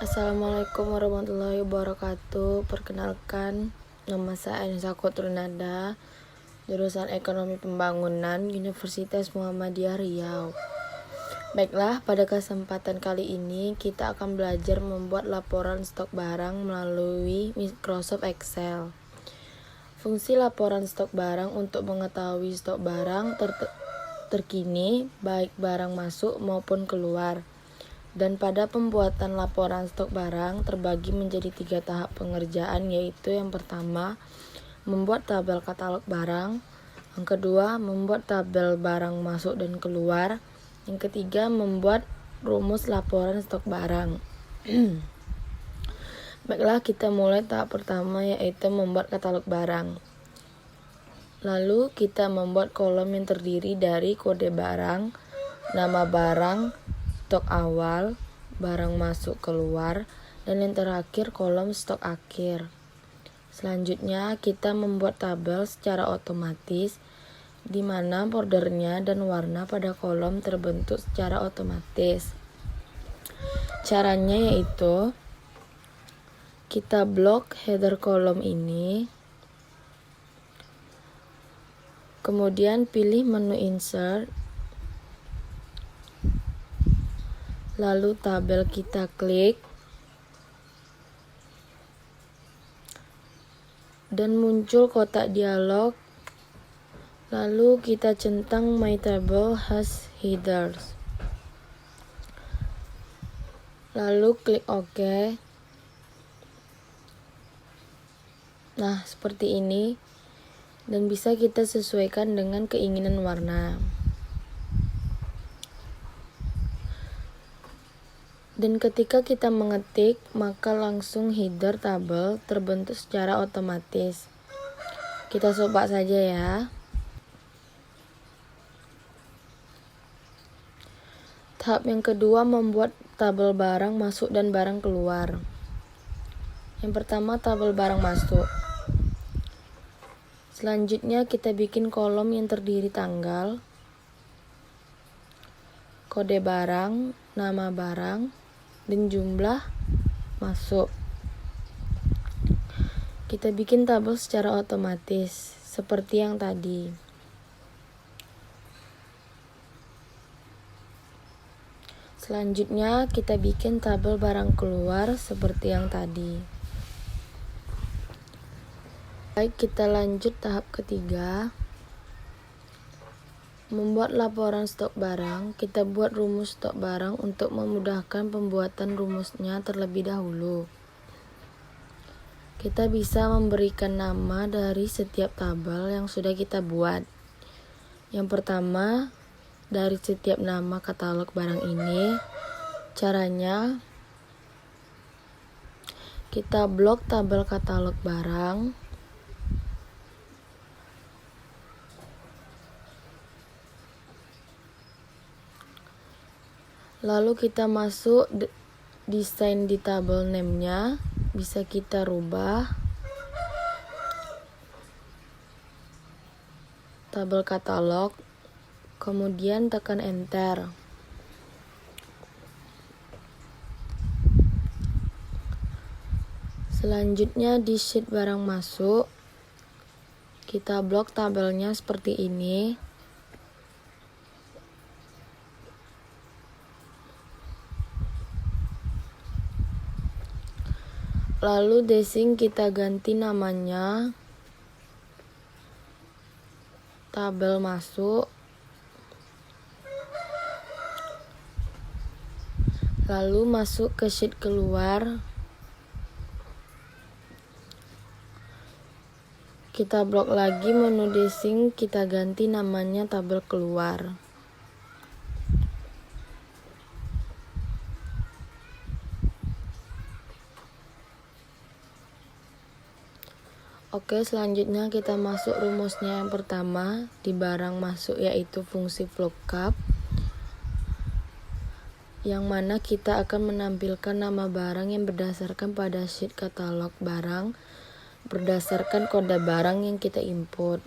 Assalamualaikum warahmatullahi wabarakatuh. Perkenalkan, nama saya Anissa Kotrunada, jurusan Ekonomi Pembangunan, Universitas Muhammadiyah Riau. Baiklah, pada kesempatan kali ini kita akan belajar membuat laporan stok barang melalui Microsoft Excel. Fungsi laporan stok barang untuk mengetahui stok barang terkini, baik barang masuk maupun keluar. Dan pada pembuatan laporan stok barang terbagi menjadi 3 tahap pengerjaan, yaitu yang pertama, membuat tabel katalog barang, yang kedua, membuat tabel barang masuk dan keluar, yang ketiga, membuat rumus laporan stok barang. Baiklah, kita mulai tahap pertama, yaitu membuat katalog barang. Lalu kita membuat kolom yang terdiri dari kode barang, nama barang, stok awal, barang masuk keluar, dan yang terakhir kolom stok akhir. Selanjutnya kita membuat tabel secara otomatis di mana bordernya dan warna pada kolom terbentuk secara otomatis. Caranya yaitu kita blok header kolom ini, kemudian pilih menu insert, lalu tabel kita klik dan muncul kotak dialog, lalu kita centang My Table has headers, lalu klik OK. Nah, seperti ini, dan bisa kita sesuaikan dengan keinginan warna. Dan ketika kita mengetik, maka langsung header tabel terbentuk secara otomatis. Kita coba saja ya. Tahap yang kedua, membuat tabel barang masuk dan barang keluar. Yang pertama, tabel barang masuk. Selanjutnya kita bikin kolom yang terdiri tanggal, kode barang, nama barang, dan jumlah masuk. Kita bikin tabel secara otomatis seperti yang tadi. Selanjutnya kita bikin tabel barang keluar seperti yang tadi. Baik, kita lanjut tahap ketiga. Membuat laporan stok barang, kita buat rumus stok barang untuk memudahkan pembuatan rumusnya terlebih dahulu. Kita bisa memberikan nama dari setiap tabel yang sudah kita buat. Yang pertama, dari setiap nama katalog barang ini, caranya kita blok tabel katalog barang, lalu kita masuk desain di tabel name-nya, bisa kita rubah tabel katalog, kemudian tekan enter. Selanjutnya di sheet barang masuk, kita blok tabelnya seperti ini. Lalu desing kita ganti namanya tabel masuk, lalu masuk ke sheet keluar, kita blok lagi menu desing, kita ganti namanya tabel keluar. Oke, selanjutnya kita masuk rumusnya yang pertama di barang masuk, yaitu fungsi lookup, yang mana kita akan menampilkan nama barang yang berdasarkan pada sheet katalog barang berdasarkan kode barang yang kita input.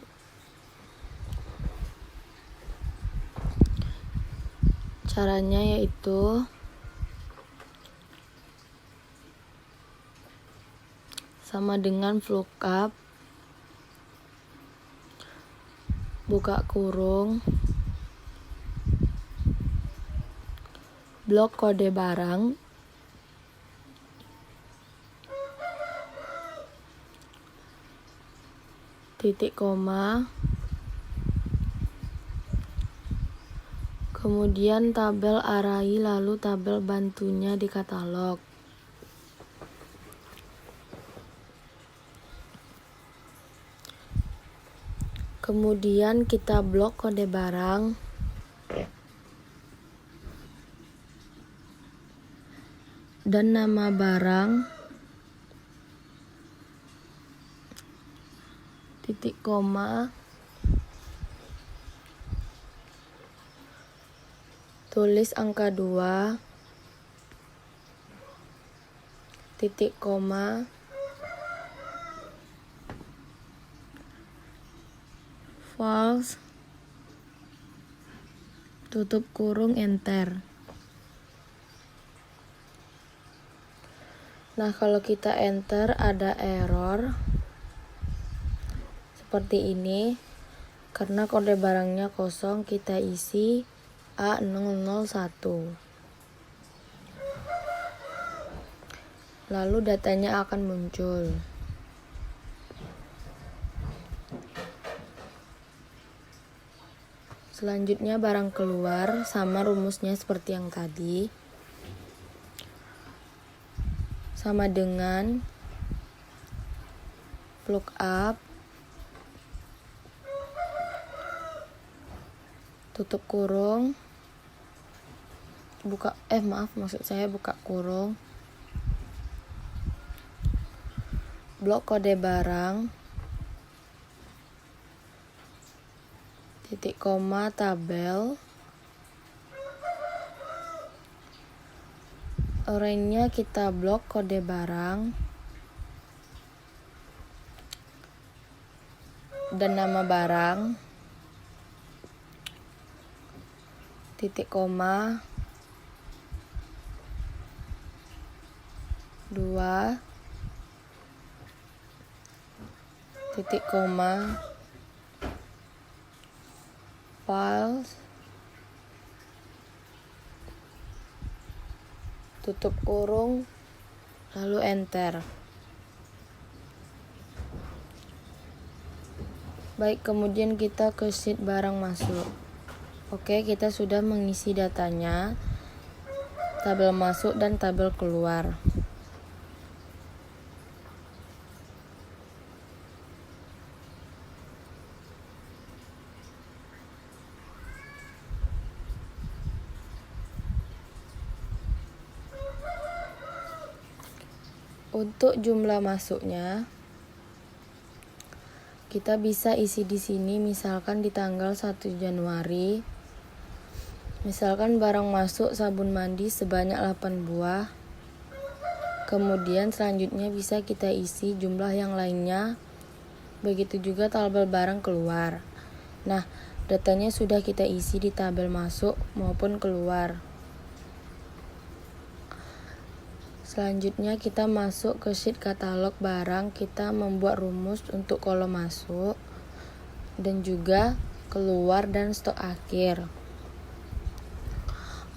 Caranya yaitu sama dengan lookup buka kurung blok kode barang titik koma, kemudian tabel array, lalu tabel bantunya di katalog. Kemudian kita blok kode barang dan nama barang titik koma, tulis angka 2, titik koma, false, tutup kurung, enter. Nah, kalau kita enter ada error seperti ini karena kode barangnya kosong. Kita isi A001, lalu datanya akan muncul. Selanjutnya barang keluar, sama rumusnya seperti yang tadi, sama dengan lookup tutup kurung buka kurung blok kode barang titik koma, tabel array-nya kita blok kode barang dan nama barang titik koma 2 titik koma files tutup kurung lalu enter. Baik, kemudian kita ke sheet barang masuk. Oke, kita sudah mengisi datanya, tabel masuk dan tabel keluar. Untuk jumlah masuknya, kita bisa isi di sini, misalkan di tanggal 1 Januari. Misalkan barang masuk sabun mandi sebanyak 8 buah. Kemudian selanjutnya bisa kita isi jumlah yang lainnya. Begitu juga tabel barang keluar. Nah, datanya sudah kita isi di tabel masuk maupun keluar. Selanjutnya kita masuk ke sheet katalog barang. Kita membuat rumus untuk kolom masuk dan juga keluar dan stok akhir.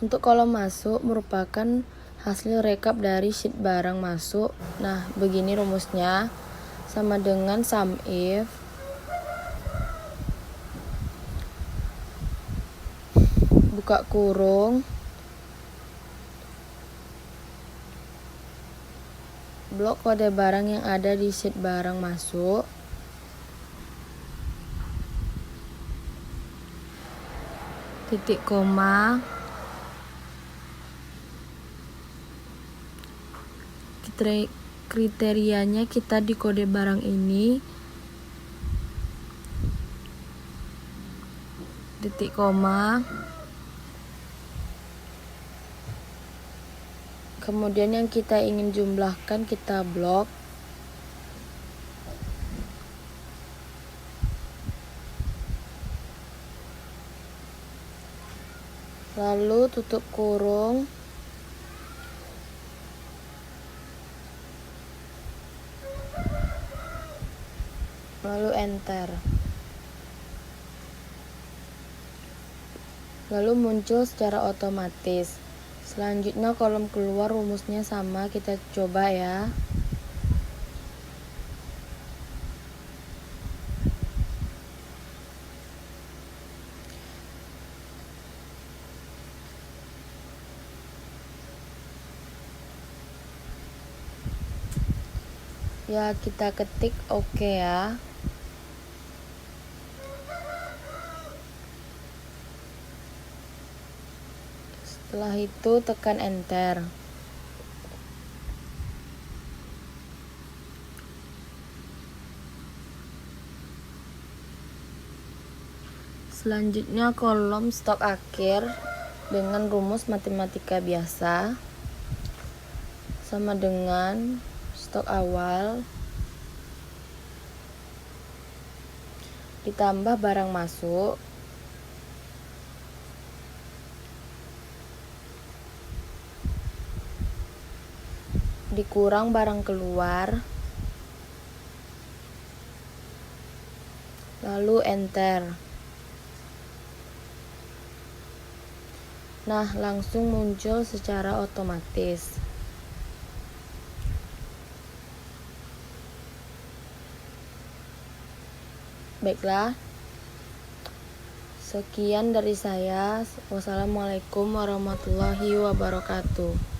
Untuk kolom masuk merupakan hasil rekap dari sheet barang masuk. Nah, begini rumusnya, sama dengan sum if buka kurung blok kode barang yang ada di sheet barang masuk titik koma kriterianya kita di kode barang ini titik koma, kemudian yang kita ingin jumlahkan kita blok, lalu tutup kurung, enter. Lalu muncul secara otomatis. Selanjutnya kolom keluar rumusnya sama, kita coba ya. Ya, kita ketik oke ya. Setelah itu tekan enter. Selanjutnya kolom stok akhir dengan rumus matematika biasa sama dengan stok awal ditambah barang masuk dikurang barang keluar, lalu enter. Nah, langsung muncul secara otomatis. Baiklah, sekian dari saya. Wassalamualaikum warahmatullahi wabarakatuh.